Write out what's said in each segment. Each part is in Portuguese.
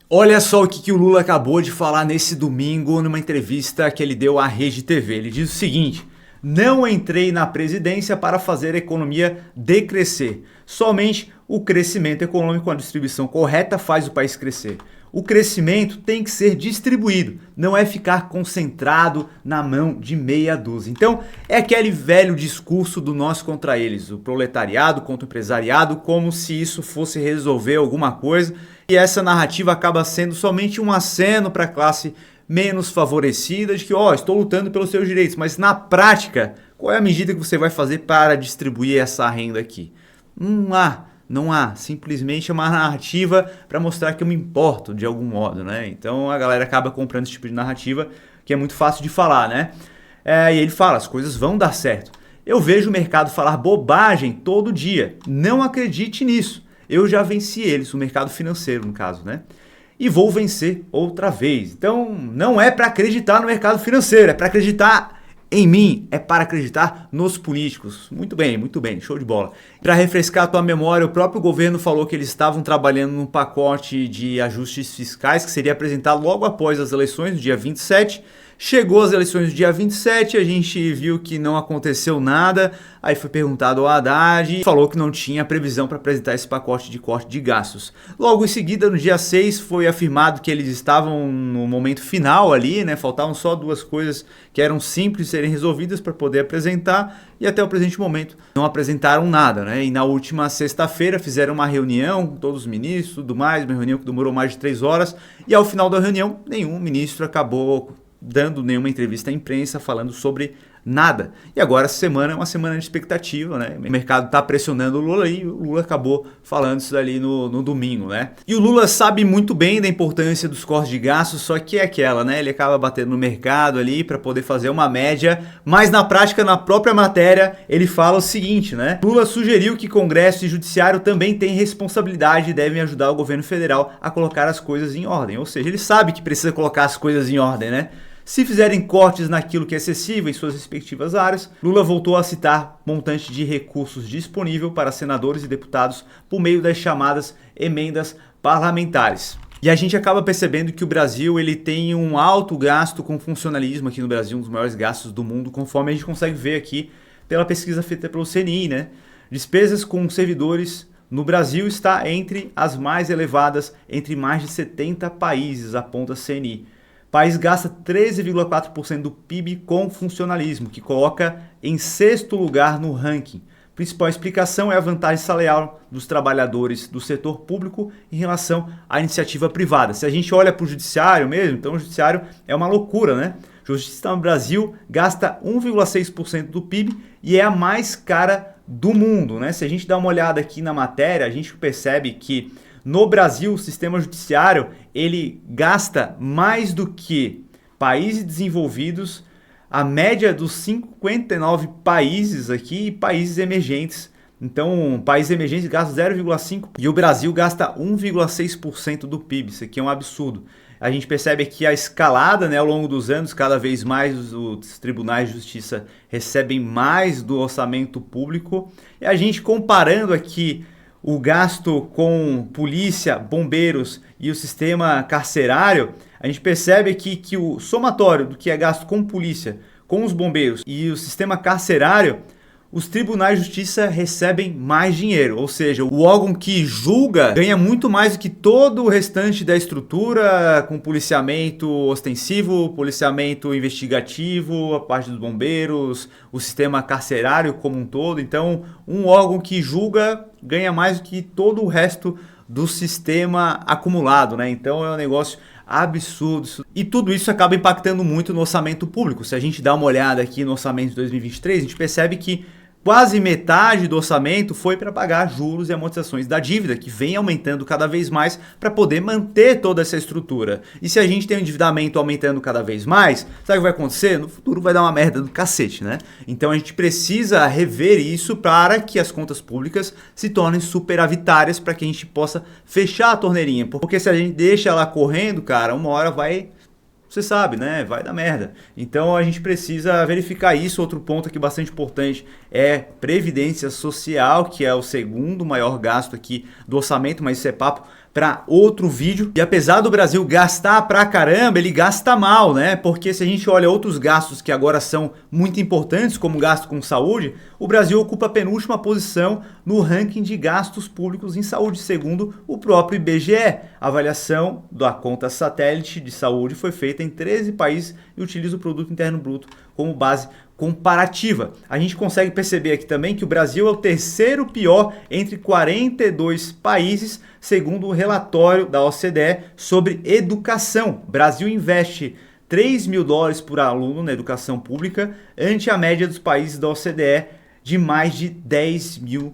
Olha só o que o Lula acabou de falar nesse domingo numa entrevista que ele deu à Rede TV. Ele diz o seguinte: não entrei na presidência para fazer a economia decrescer. Somente o crescimento econômico com a distribuição correta faz o país crescer. O crescimento tem que ser distribuído, não é ficar concentrado na mão de meia dúzia. Então, é aquele velho discurso do nós contra eles, o proletariado contra o empresariado, como se isso fosse resolver alguma coisa. E essa narrativa acaba sendo somente um aceno para a classe menos favorecida de que, estou lutando pelos seus direitos, mas na prática, qual é a medida que você vai fazer para distribuir essa renda aqui? Não há, simplesmente é uma narrativa para mostrar que eu me importo de algum modo, né? Então a galera acaba comprando esse tipo de narrativa que é muito fácil de falar, né? E ele fala, as coisas vão dar certo. Eu vejo o mercado falar bobagem todo dia, não acredite nisso. Eu já venci eles, o mercado financeiro no caso, né? E vou vencer outra vez. Então não é para acreditar no mercado financeiro, é para acreditar em mim, é para acreditar nos políticos. Muito bem, show de bola. Para refrescar a tua memória, o próprio governo falou que eles estavam trabalhando num pacote de ajustes fiscais que seria apresentado logo após as eleições, no dia 27. Chegou as eleições do dia 27, a gente viu que não aconteceu nada, aí foi perguntado ao Haddad e falou que não tinha previsão para apresentar esse pacote de corte de gastos. Logo em seguida, no dia 6, foi afirmado que eles estavam no momento final ali, né? Faltavam só duas coisas que eram simples de serem resolvidas para poder apresentar e até o presente momento não apresentaram nada, né? E na última sexta-feira fizeram uma reunião com todos os ministros, tudo mais, uma reunião que demorou mais de 3 horas e ao final da reunião nenhum ministro acabou dando nenhuma entrevista à imprensa falando sobre nada. E agora essa semana é uma semana de expectativa, né? O mercado tá pressionando o Lula e o Lula acabou falando isso ali no domingo, né? E o Lula sabe muito bem da importância dos cortes de gastos, só que é aquela, né? Ele acaba batendo no mercado ali para poder fazer uma média, mas na prática, na própria matéria, ele fala o seguinte, né? Lula sugeriu que Congresso e Judiciário também têm responsabilidade e devem ajudar o governo federal a colocar as coisas em ordem. Ou seja, ele sabe que precisa colocar as coisas em ordem, né? Se fizerem cortes naquilo que é excessivo em suas respectivas áreas, Lula voltou a citar montante de recursos disponível para senadores e deputados por meio das chamadas emendas parlamentares. E a gente acaba percebendo que o Brasil ele tem um alto gasto com funcionalismo aqui no Brasil, um dos maiores gastos do mundo, conforme a gente consegue ver aqui pela pesquisa feita pelo CNI, né? Despesas com servidores no Brasil está entre as mais elevadas entre mais de 70 países, aponta a CNI. O país gasta 13,4% do PIB com funcionalismo, que coloca em 6º lugar no ranking. A principal explicação é a vantagem salarial dos trabalhadores do setor público em relação à iniciativa privada. Se a gente olha para o judiciário mesmo, então o judiciário é uma loucura, né? A justiça no Brasil gasta 1,6% do PIB e é a mais cara do mundo, né? Se a gente dá uma olhada aqui na matéria, a gente percebe que no Brasil, o sistema judiciário ele gasta mais do que países desenvolvidos, a média dos 59 países aqui e países emergentes. Então, países emergentes gastam 0,5% e o Brasil gasta 1,6% do PIB. Isso aqui é um absurdo. A gente percebe aqui a escalada, né, ao longo dos anos, cada vez mais os tribunais de justiça recebem mais do orçamento público. E a gente comparando aqui o gasto com polícia, bombeiros e o sistema carcerário, a gente percebe aqui que o somatório do que é gasto com polícia, com os bombeiros e o sistema carcerário, os tribunais de justiça recebem mais dinheiro, ou seja, o órgão que julga ganha muito mais do que todo o restante da estrutura, com policiamento ostensivo, policiamento investigativo, a parte dos bombeiros, o sistema carcerário como um todo. Então, um órgão que julga ganha mais do que todo o resto do sistema acumulado, né? Então é um negócio absurdo. E tudo isso acaba impactando muito no orçamento público. Se a gente dá uma olhada aqui no orçamento de 2023, a gente percebe que quase metade do orçamento foi para pagar juros e amortizações da dívida, que vem aumentando cada vez mais para poder manter toda essa estrutura. E se a gente tem um endividamento aumentando cada vez mais, sabe o que vai acontecer? No futuro vai dar uma merda do cacete, né? Então a gente precisa rever isso para que as contas públicas se tornem superavitárias, para que a gente possa fechar a torneirinha. Porque se a gente deixa ela correndo, cara, uma hora vai... Você sabe, né? Vai dar merda. Então a gente precisa verificar isso. Outro ponto aqui bastante importante é previdência social, que é o segundo maior gasto aqui do orçamento, mas isso é papo para outro vídeo. E apesar do Brasil gastar pra caramba, ele gasta mal, né? Porque se a gente olha outros gastos que agora são muito importantes, como gasto com saúde, o Brasil ocupa a penúltima posição no ranking de gastos públicos em saúde, segundo o próprio IBGE. A avaliação da conta satélite de saúde foi feita em 13 países e utiliza o Produto Interno Bruto como base comparativa. A gente consegue perceber aqui também que o Brasil é o terceiro pior entre 42 países, segundo o relatório da OCDE sobre educação. O Brasil investe $3.000 por aluno na educação pública, ante a média dos países da OCDE de mais de $10.000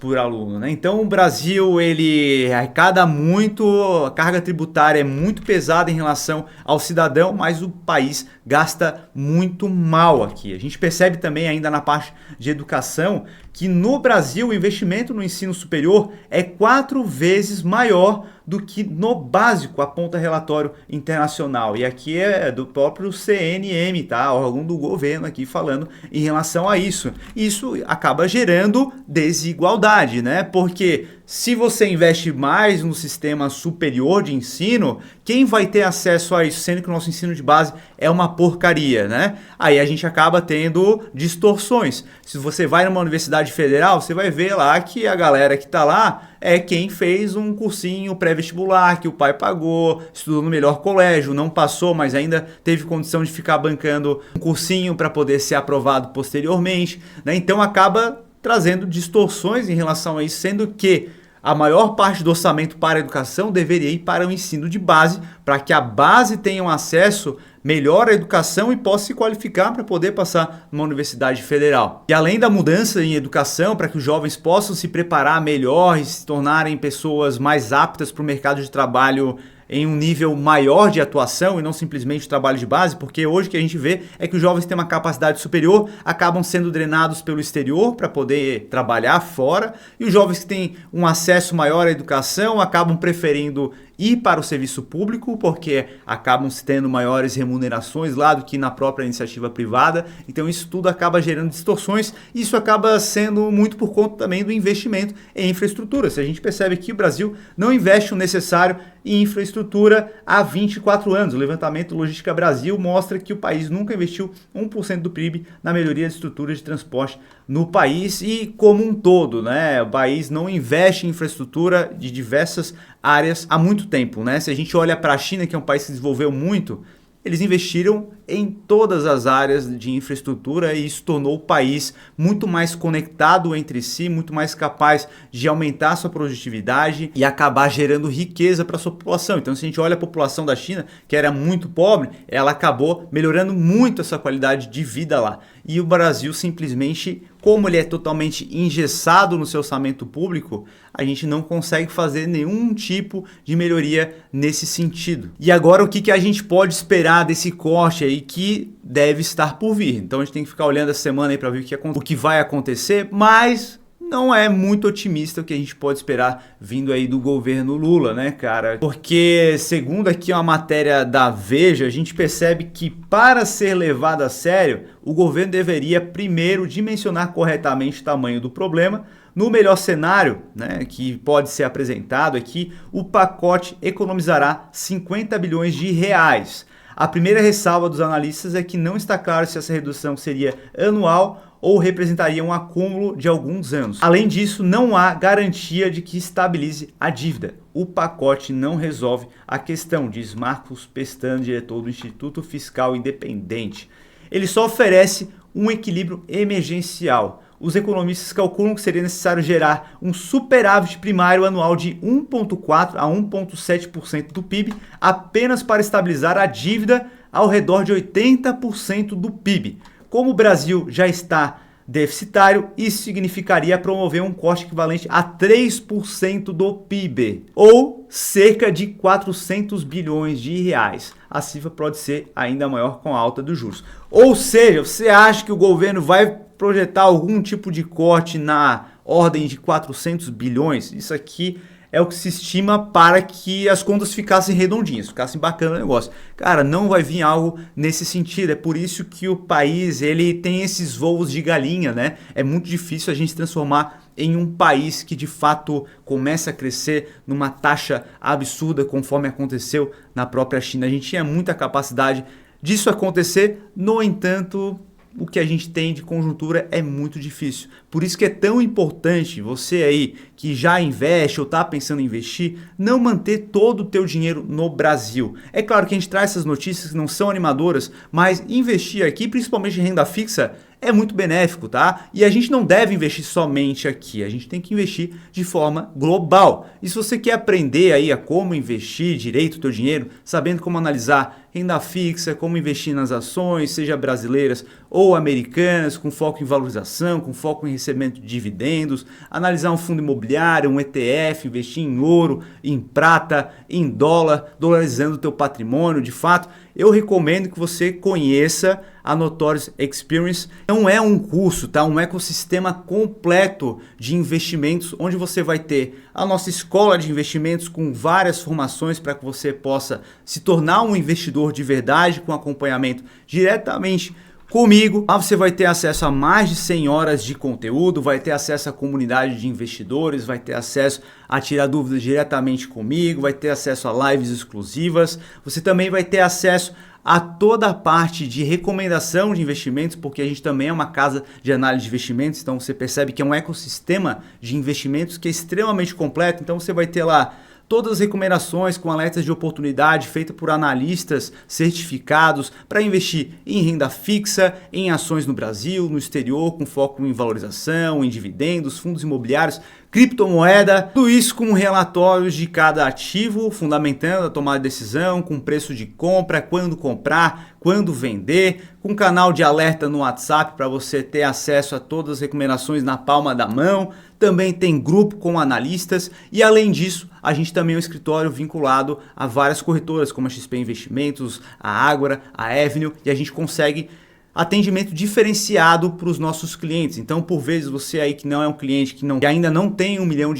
por aluno, né? Então o Brasil ele arrecada muito, a carga tributária é muito pesada em relação ao cidadão, mas o país gasta muito mal aqui. A gente percebe também ainda na parte de educação que no Brasil o investimento no ensino superior é 4 vezes maior do que no básico, aponta relatório internacional. E aqui é do próprio CNM, tá? Órgão do governo aqui falando em relação a isso. Isso acaba gerando desigualdade, né? Porque se você investe mais no sistema superior de ensino, quem vai ter acesso a isso, sendo que o nosso ensino de base é uma porcaria, né? Aí a gente acaba tendo distorções. Se você vai numa universidade federal, você vai ver lá que a galera que está lá é quem fez um cursinho pré-vestibular, que o pai pagou, estudou no melhor colégio, não passou, mas ainda teve condição de ficar bancando um cursinho para poder ser aprovado posteriormente, né? Então acaba trazendo distorções em relação a isso, sendo que a maior parte do orçamento para a educação deveria ir para o ensino de base, para que a base tenha um acesso melhor à educação e possa se qualificar para poder passar numa universidade federal. E além da mudança em educação, para que os jovens possam se preparar melhor e se tornarem pessoas mais aptas para o mercado de trabalho em um nível maior de atuação e não simplesmente trabalho de base, porque hoje o que a gente vê é que os jovens têm uma capacidade superior, acabam sendo drenados pelo exterior para poder trabalhar fora, e os jovens que têm um acesso maior à educação acabam preferindo ir para o serviço público, porque acabam tendo maiores remunerações lá do que na própria iniciativa privada. Então isso tudo acaba gerando distorções, e isso acaba sendo muito por conta também do investimento em infraestrutura. Se a gente percebe que o Brasil não investe o necessário em infraestrutura há 24 anos. O levantamento Logística Brasil mostra que o país nunca investiu 1% do PIB na melhoria de estruturas de transporte no país e como um todo, né? O país não investe em infraestrutura de diversas áreas há muito tempo, né? Se a gente olha para a China, que é um país que se desenvolveu muito, eles investiram em todas as áreas de infraestrutura e isso tornou o país muito mais conectado entre si, muito mais capaz de aumentar sua produtividade e acabar gerando riqueza para sua população. Então, se a gente olha a população da China, que era muito pobre, ela acabou melhorando muito essa qualidade de vida lá. E o Brasil simplesmente, como ele é totalmente engessado no seu orçamento público, a gente não consegue fazer nenhum tipo de melhoria nesse sentido. E agora o que a gente pode esperar desse corte aí que deve estar por vir? Então a gente tem que ficar olhando essa semana aí para ver o que vai acontecer, mas não é muito otimista o que a gente pode esperar vindo aí do governo Lula, né, cara? Porque, segundo aqui uma matéria da Veja, a gente percebe que para ser levado a sério, o governo deveria primeiro dimensionar corretamente o tamanho do problema. No melhor cenário, né, que pode ser apresentado aqui, o pacote economizará 50 bilhões de reais. A primeira ressalva dos analistas é que não está claro se essa redução seria anual ou representaria um acúmulo de alguns anos. Além disso, não há garantia de que estabilize a dívida. O pacote não resolve a questão, diz Marcos Pestana, diretor do Instituto Fiscal Independente. Ele só oferece um equilíbrio emergencial. Os economistas calculam que seria necessário gerar um superávit primário anual de 1,4% a 1,7% do PIB apenas para estabilizar a dívida ao redor de 80% do PIB. Como o Brasil já está deficitário, isso significaria promover um corte equivalente a 3% do PIB, ou cerca de 400 bilhões de reais. A cifra pode ser ainda maior com a alta dos juros. Ou seja, você acha que o governo vai projetar algum tipo de corte na ordem de 400 bilhões? Isso aqui é o que se estima para que as contas ficassem redondinhas, ficassem bacana o negócio. Cara, não vai vir algo nesse sentido. É por isso que o país ele tem esses voos de galinha, né? É muito difícil a gente transformar em um país que de fato começa a crescer numa taxa absurda conforme aconteceu na própria China. A gente tinha muita capacidade disso acontecer, no entanto, o que a gente tem de conjuntura é muito difícil. Por isso que é tão importante você aí que já investe ou está pensando em investir, não manter todo o teu dinheiro no Brasil. É claro que a gente traz essas notícias que não são animadoras, mas investir aqui, principalmente em renda fixa, é muito benéfico, tá? E a gente não deve investir somente aqui, a gente tem que investir de forma global. E se você quer aprender aí a como investir direito o teu dinheiro, sabendo como analisar renda fixa, como investir nas ações, seja brasileiras ou americanas, com foco em valorização, com foco em recebimento de dividendos, analisar um fundo imobiliário, um ETF, investir em ouro, em prata, em dólar, dolarizando o teu patrimônio, de fato, eu recomendo que você conheça a Notorious Experience. Não é um curso, tá? Um ecossistema completo de investimentos, onde você vai ter a nossa escola de investimentos com várias formações para que você possa se tornar um investidor de verdade, com acompanhamento diretamente comigo. Lá você vai ter acesso a mais de 100 horas de conteúdo, vai ter acesso à comunidade de investidores, vai ter acesso a tirar dúvidas diretamente comigo, vai ter acesso a lives exclusivas, você também vai ter acesso a toda a parte de recomendação de investimentos, porque a gente também é uma casa de análise de investimentos, então você percebe que é um ecossistema de investimentos que é extremamente completo, então você vai ter lá todas as recomendações com alertas de oportunidade feitas por analistas certificados para investir em renda fixa, em ações no Brasil, no exterior, com foco em valorização, em dividendos, fundos imobiliários, criptomoeda, tudo isso com relatórios de cada ativo, fundamentando a tomada de decisão, com preço de compra, quando comprar, quando vender, com canal de alerta no WhatsApp para você ter acesso a todas as recomendações na palma da mão. Também tem grupo com analistas e, além disso, a gente também é um escritório vinculado a várias corretoras como a XP Investimentos, a Ágora, a Avenue, e a gente consegue atendimento diferenciado para os nossos clientes. Então, por vezes, você aí que não é um cliente, que ainda não tem R$1 milhão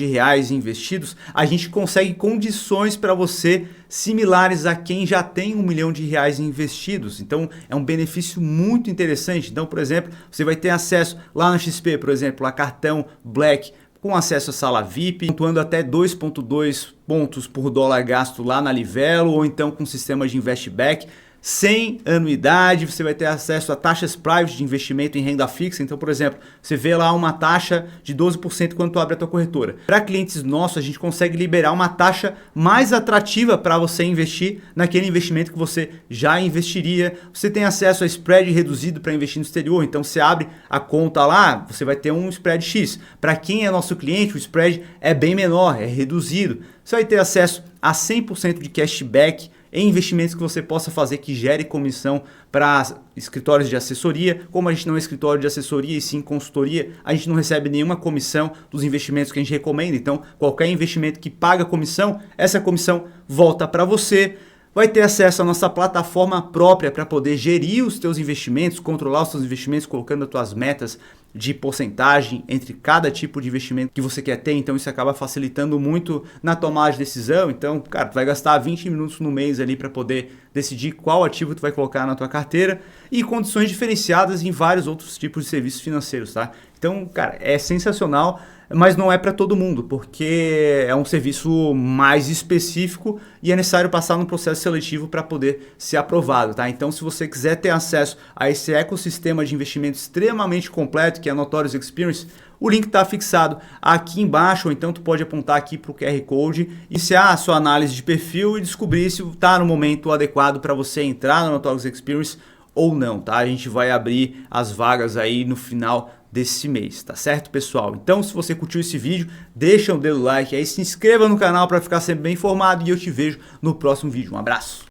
investidos, a gente consegue condições para você similares a quem já tem R$1 milhão investidos. Então, é um benefício muito interessante. Então, por exemplo, você vai ter acesso lá na XP, por exemplo, a cartão Black, com acesso à sala VIP, pontuando até 2,2 pontos por dólar gasto lá na Livelo, ou então com sistema de investback. Sem anuidade, você vai ter acesso a taxas private de investimento em renda fixa. Então, por exemplo, você vê lá uma taxa de 12% quando tu abre a tua corretora. Para clientes nossos, a gente consegue liberar uma taxa mais atrativa para você investir naquele investimento que você já investiria. Você tem acesso a spread reduzido para investir no exterior. Então, você abre a conta lá, você vai ter um spread X. Para quem é nosso cliente, o spread é bem menor, é reduzido. Você vai ter acesso a 100% de cashback em investimentos que você possa fazer que gere comissão para escritórios de assessoria. Como a gente não é escritório de assessoria e sim consultoria, a gente não recebe nenhuma comissão dos investimentos que a gente recomenda. Então, qualquer investimento que paga comissão, essa comissão volta para você. Vai ter acesso à nossa plataforma própria para poder gerir os teus investimentos, controlar os teus investimentos, colocando as tuas metas de porcentagem entre cada tipo de investimento que você quer ter. Então isso acaba facilitando muito na tomada de decisão. Então, cara, tu vai gastar 20 minutos no mês ali para poder decidir qual ativo tu vai colocar na tua carteira, e condições diferenciadas em vários outros tipos de serviços financeiros, tá? Então, cara, é sensacional, mas não é para todo mundo, porque é um serviço mais específico e é necessário passar num processo seletivo para poder ser aprovado, tá? Então, se você quiser ter acesso a esse ecossistema de investimento extremamente completo, que é a Notorious Experience, o link está fixado aqui embaixo, ou então tu pode apontar aqui para o QR Code, iniciar a sua análise de perfil e descobrir se está no momento adequado para você entrar na Notorious Experience ou não, tá? A gente vai abrir as vagas aí no final desse mês, tá certo, pessoal? Então, se você curtiu esse vídeo, deixa o dedo like aí, se inscreva no canal para ficar sempre bem informado e eu te vejo no próximo vídeo. Um abraço!